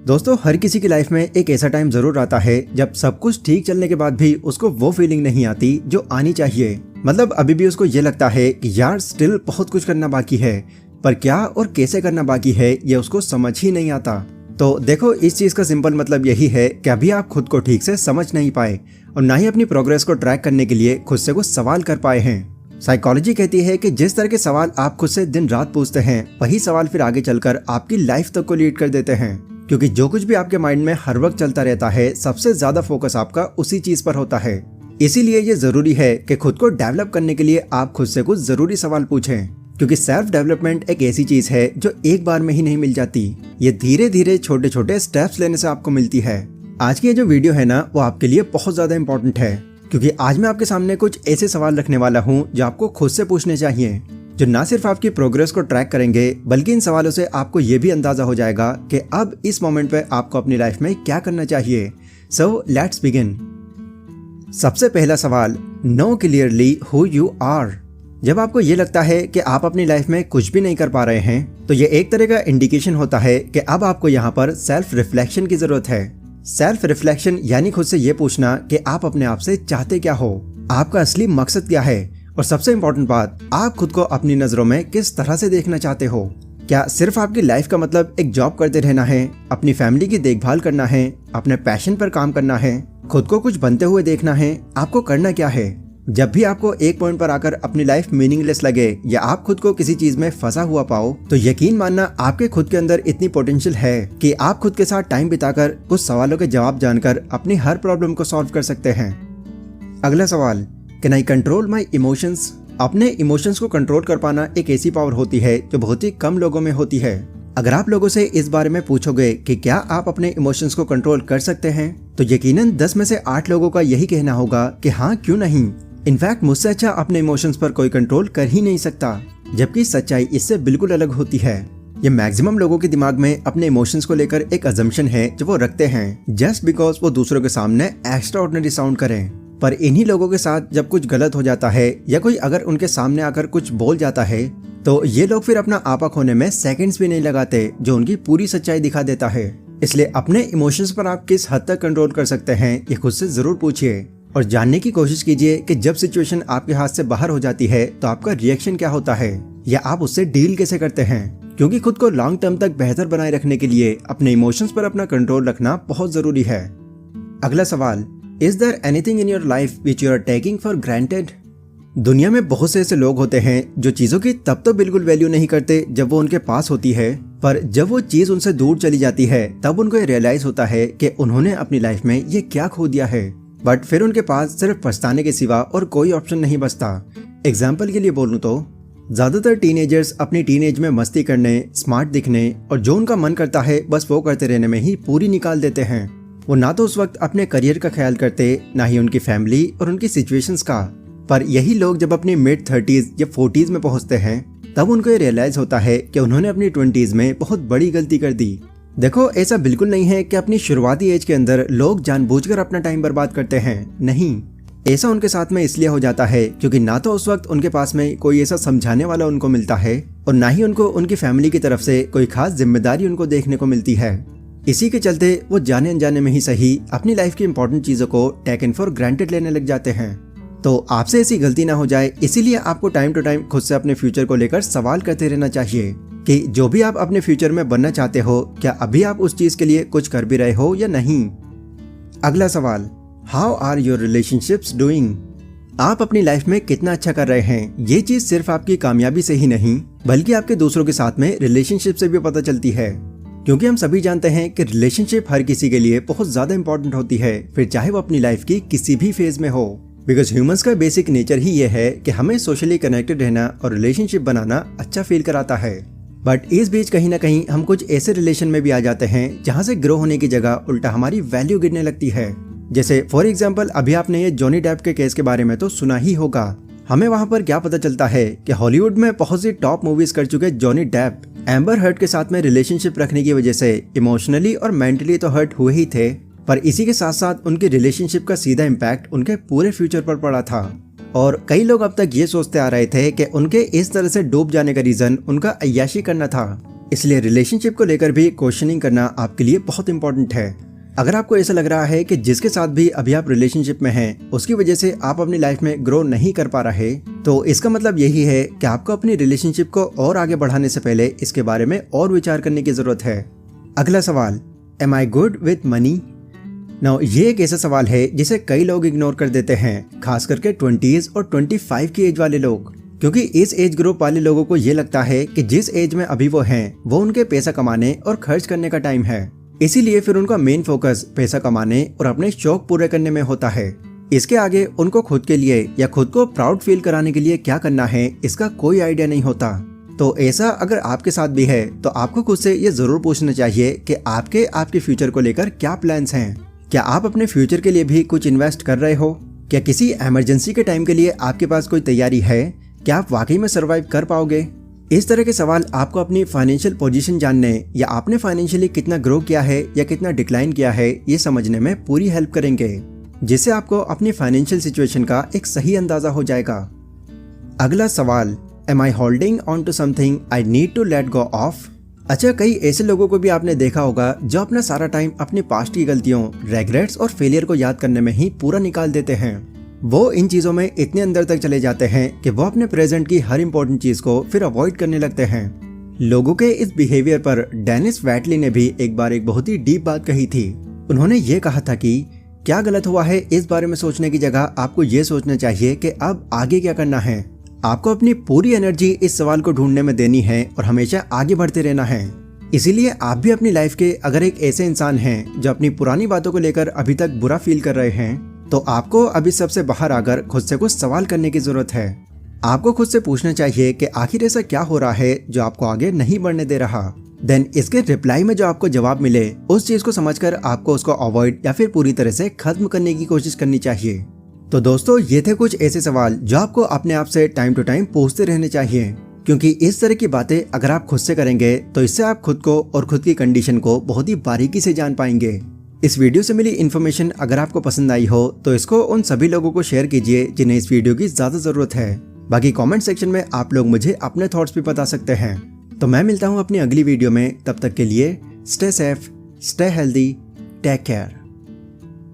दोस्तों, हर किसी की लाइफ में एक ऐसा टाइम जरूर आता है जब सब कुछ ठीक चलने के बाद भी उसको वो फीलिंग नहीं आती जो आनी चाहिए। मतलब अभी भी उसको ये लगता है कि यार स्टिल बहुत कुछ करना बाकी है, पर क्या और कैसे करना बाकी है ये उसको समझ ही नहीं आता। तो देखो, इस चीज का सिंपल मतलब यही है कि अभी आप खुद को ठीक से समझ नहीं पाए और ना ही अपनी प्रोग्रेस को ट्रैक करने के लिए खुद से कुछ सवाल कर पाए हैं। साइकोलॉजी कहती है कि जिस तरह के सवाल आप खुद से दिन रात पूछते हैं, वही सवाल फिर आगे चलकर आपकी लाइफ तक को लीड कर देते हैं। क्योंकि जो कुछ भी आपके माइंड में हर वक्त चलता रहता है, सबसे ज्यादा फोकस आपका उसी चीज पर होता है। इसीलिए ये जरूरी है कि खुद को डेवलप करने के लिए आप खुद से कुछ जरूरी सवाल पूछें, क्योंकि सेल्फ डेवलपमेंट एक ऐसी चीज है जो एक बार में ही नहीं मिल जाती। ये धीरे धीरे छोटे छोटे स्टेप्स लेने से आपको मिलती है। आज की ये जो वीडियो है ना, वो आपके लिए बहुत ज्यादा इंपॉर्टेंट है, क्योंकि आज मैं आपके सामने कुछ ऐसे सवाल रखने वाला हूँ जो आपको खुद से पूछने चाहिए, जो ना सिर्फ आपकी प्रोग्रेस को ट्रैक करेंगे, बल्कि इन सवालों से आपको ये भी अंदाजा हो जाएगा कि अब इस मोमेंट पे आपको अपनी लाइफ में क्या करना चाहिए। So let's begin. सबसे पहला सवाल, know clearly who you are. जब आपको ये लगता है कि आप अपनी लाइफ में कुछ भी नहीं कर पा रहे हैं, तो ये एक तरह का इंडिकेशन होता है कि अब आपको यहाँ पर सेल्फ रिफ्लेक्शन की जरूरत है। सेल्फ रिफ्लेक्शन यानी खुद से ये पूछना कि आप अपने आप से चाहते क्या हो, आपका असली मकसद क्या है, और सबसे इम्पोर्टेंट बात, आप खुद को अपनी नजरों में किस तरह से देखना चाहते हो। क्या सिर्फ आपकी लाइफ का मतलब एक जॉब करते रहना है, अपनी फैमिली की देखभाल करना है, अपने पैशन पर काम करना है, खुद को कुछ बनते हुए देखना है? आपको करना क्या है? जब भी आपको एक पॉइंट पर आकर अपनी लाइफ मीनिंगलेस लगे या आप खुद को किसी चीज में फंसा हुआ पाओ, तो यकीन मानना आपके खुद के अंदर इतनी पोटेंशियल है कि आप खुद के साथ टाइम बिताकर कुछ सवालों के जवाब जानकर अपनी हर प्रॉब्लम को सॉल्व कर सकते हैं। अगला सवाल, can I control my emotions. अपने इमोशंस को कंट्रोल कर पाना एक ऐसी पावर होती है जो बहुत ही कम लोगों में होती है। अगर आप लोगों से इस बारे में पूछोगे कि क्या आप अपने इमोशंस को कंट्रोल कर सकते हैं, तो यकीनन 10 में से 8 लोगों का यही कहना होगा कि हाँ, क्यों नहीं। इनफैक्ट मुझसे अच्छा अपने इमोशंस पर कोई कंट्रोल कर ही नहीं सकता, जबकि सच्चाई इससे बिल्कुल अलग होती है। ये मैक्सिमम लोगों के दिमाग में अपने इमोशंस को लेकर एक अजम्पशन है जो वो रखते हैं जस्ट बिकॉज वो दूसरों के सामने एक्स्ट्रा ऑर्डिनरी साउंड करें। पर इन्हीं लोगों के साथ जब कुछ गलत हो जाता है या कोई अगर उनके सामने आकर कुछ बोल जाता है, तो ये लोग फिर अपना आपा खोने में सेकंड्स भी नहीं लगाते, जो उनकी पूरी सच्चाई दिखा देता है। इसलिए अपने इमोशंस पर आप किस हद तक कंट्रोल कर सकते हैं, ये खुद से जरूर पूछिए और जानने की कोशिश कीजिए कि जब सिचुएशन आपके हाथ से बाहर हो जाती है तो आपका रिएक्शन क्या होता है या आप उससे डील कैसे करते हैं। क्योंकि खुद को लॉन्ग टर्म तक बेहतर बनाए रखने के लिए अपने इमोशंस पर अपना कंट्रोल रखना बहुत जरूरी है। अगला सवाल, is there anything in your life which you are taking for granted. दुनिया में बहुत से ऐसे लोग होते हैं जो चीजों की तब तो बिल्कुल वैल्यू नहीं करते जब वो उनके पास होती है, पर जब वो चीज उनसे दूर चली जाती है तब उनको ये रियलाइज होता है कि उन्होंने अपनी लाइफ में ये क्या खो दिया है। बट फिर उनके पास सिर्फ पछताने के सिवा और कोई ऑप्शन नहीं बचता। एग्जाम्पल के लिए बोलूं तो ज्यादातर टीनेजर्स अपनी टीनेज में मस्ती करने, स्मार्ट दिखने और जो उनका मन करता है बस वो करते रहने में ही पूरी निकाल देते हैं। वो ना तो उस वक्त अपने करियर का ख्याल करते, ना ही उनकी फैमिली और उनकी सिचुएशंस का। पर यही लोग जब अपनी मिड 30s या 40s में पहुंचते हैं, तब उनको ये रियलाइज होता है कि उन्होंने अपनी 20s में बहुत बड़ी गलती कर दी। देखो, ऐसा बिल्कुल नहीं है कि अपनी शुरुआती एज के अंदर लोग जानबूझकर अपना टाइम बर्बाद करते हैं। नहीं, ऐसा उनके साथ में इसलिए हो जाता है क्योंकि ना तो उस वक्त उनके पास में कोई ऐसा समझाने वाला उनको मिलता है और ना ही उनको उनकी फैमिली की तरफ से कोई खास जिम्मेदारी उनको देखने को मिलती है। इसी के चलते वो जाने अनजाने में ही सही अपनी लाइफ की इंपॉर्टेंट चीजों को टेकन फॉर ग्रांटेड लेने लग जाते हैं। तो आपसे ऐसी गलती ना हो जाए, इसीलिए आपको टाइम टू टाइम खुद से अपने फ्यूचर को लेकर सवाल करते रहना चाहिए कि जो भी आप अपने फ्यूचर में बनना चाहते हो, क्या अभी आप उस चीज के लिए कुछ कर भी रहे हो या नहीं। अगला सवाल, how are your relationships doing. आप अपनी लाइफ में कितना अच्छा कर रहे हैं, ये चीज सिर्फ आपकी कामयाबी से ही नहीं, बल्कि आपके दूसरों के साथ में रिलेशनशिप से भी पता चलती है। क्योंकि हम सभी जानते हैं कि रिलेशनशिप हर किसी के लिए बहुत ज्यादा इंपॉर्टेंट होती है, फिर चाहे वो अपनी लाइफ की किसी भी फेज में हो। बिकॉज ह्यूमंस का बेसिक नेचर ही ये है कि हमें सोशली कनेक्टेड रहना और रिलेशनशिप बनाना अच्छा फील कराता है। बट इस बीच कहीं ना कहीं हम कुछ ऐसे रिलेशन में भी आ जाते हैं जहाँ से ग्रो होने की जगह उल्टा हमारी वैल्यू गिरने लगती है। जैसे फॉर एग्जाम्पल, अभी आपने ये जॉनी डेप के केस के बारे में तो सुना ही होगा। हमें वहाँ पर क्या पता चलता है कि हॉलीवुड में बहुत सी टॉप मूवीज कर चुके जॉनी डेप एम्बर हर्ट के साथ में रिलेशनशिप रखने की वजह से इमोशनली और मेंटली तो हर्ट हुए ही थे, पर इसी के साथ साथ उनकी रिलेशनशिप का सीधा इम्पैक्ट उनके पूरे फ्यूचर पर पड़ा था। और कई लोग अब तक ये सोचते आ रहे थे कि उनके इस तरह से डूब जाने का रीजन उनका अय्याशी करना था, इसलिए रिलेशनशिप को लेकर भी क्वेश्चनिंग करना आपके लिए बहुत इंपॉर्टेंट है। अगर आपको ऐसा लग रहा है कि जिसके साथ भी अभी आप रिलेशनशिप में हैं उसकी वजह से आप अपनी लाइफ में ग्रो नहीं कर पा रहे, तो इसका मतलब यही है कि आपको अपनी रिलेशनशिप को और आगे बढ़ाने से पहले इसके बारे में और विचार करने की जरूरत है। अगला सवाल, am I good with money? Now ये एक ऐसा सवाल है जिसे कई लोग इग्नोर कर देते हैं, खास करके 20s और 25 की एज वाले लोग, क्योंकि इस एज ग्रुप वाले लोगों को ये लगता है कि जिस एज में अभी वो हैं वो उनके पैसा कमाने और खर्च करने का टाइम है। इसीलिए फिर उनका मेन फोकस पैसा कमाने और अपने शौक पूरे करने में होता है। इसके आगे उनको खुद के लिए या खुद को प्राउड फील कराने के लिए क्या करना है इसका कोई आइडिया नहीं होता। तो ऐसा अगर आपके साथ भी है तो आपको खुद से ये जरूर पूछना चाहिए कि आपके फ्यूचर को लेकर क्या प्लान्स हैं। क्या आप अपने फ्यूचर के लिए भी कुछ इन्वेस्ट कर रहे हो? क्या किसी इमरजेंसी के टाइम के लिए आपके पास कोई तैयारी है? क्या आप वाकई में सर्वाइव कर पाओगे? इस तरह के सवाल आपको अपनी फाइनेंशियल पोजीशन जानने या आपने फाइनेंशियली कितना ग्रो किया है या कितना डिक्लाइन किया है ये समझने में पूरी हेल्प करेंगे, जिससे आपको अपनी फाइनेंशियल सिचुएशन का एक सही अंदाजा हो जाएगा। अगला सवाल, am I holding on to something I need to let go of? अच्छा, कई ऐसे लोगों को भी आपने देखा होगा जो अपना सारा टाइम अपनी पास्ट की गलतियों, रेग्रेट्स और फेलियर को याद करने में ही पूरा निकाल देते हैं। वो इन चीजों में इतने अंदर तक चले जाते हैं कि वो अपने प्रेजेंट की हर इंपॉर्टेंट चीज को फिर अवॉइड करने लगते हैं। लोगों के इस बिहेवियर पर डेनिस वैटली ने भी एक बार एक बहुत ही डीप बात कही थी। उन्होंने ये कहा था कि क्या गलत हुआ है इस बारे में सोचने की जगह आपको ये सोचना चाहिए कि अब आगे क्या करना है। आपको अपनी पूरी एनर्जी इस सवाल को ढूंढने में देनी है और हमेशा आगे बढ़ते रहना है। इसीलिए आप भी अपनी लाइफ के अगर एक ऐसे इंसान हैं जो अपनी पुरानी बातों को लेकर अभी तक बुरा फील कर रहे हैं, तो आपको अभी सबसे बाहर आकर खुद से कुछ सवाल करने की जरूरत है। आपको खुद से पूछना चाहिए कि आखिर ऐसा क्या हो रहा है जो आपको आगे नहीं बढ़ने दे रहा। देन इसके रिप्लाई में जो आपको जवाब मिले उस चीज को समझकर आपको उसको अवॉइड या फिर पूरी तरह से खत्म करने की कोशिश करनी चाहिए। तो दोस्तों, ये थे कुछ ऐसे सवाल जो आपको अपने आप से टाइम टू टाइम पूछते रहने चाहिए, क्योंकि इस तरह की बातें अगर आप खुद से करेंगे तो इससे आप खुद को और खुद की कंडीशन को बहुत ही बारीकी से जान पाएंगे। इस वीडियो से मिली इन्फॉर्मेशन अगर आपको पसंद आई हो तो इसको उन सभी लोगों को शेयर कीजिए जिन्हें इस वीडियो की ज्यादा जरूरत है। बाकी कमेंट सेक्शन में आप लोग मुझे अपने थॉट्स भी बता सकते हैं। तो मैं मिलता हूँ अपनी अगली वीडियो में, तब तक के लिए stay safe, stay healthy, take care.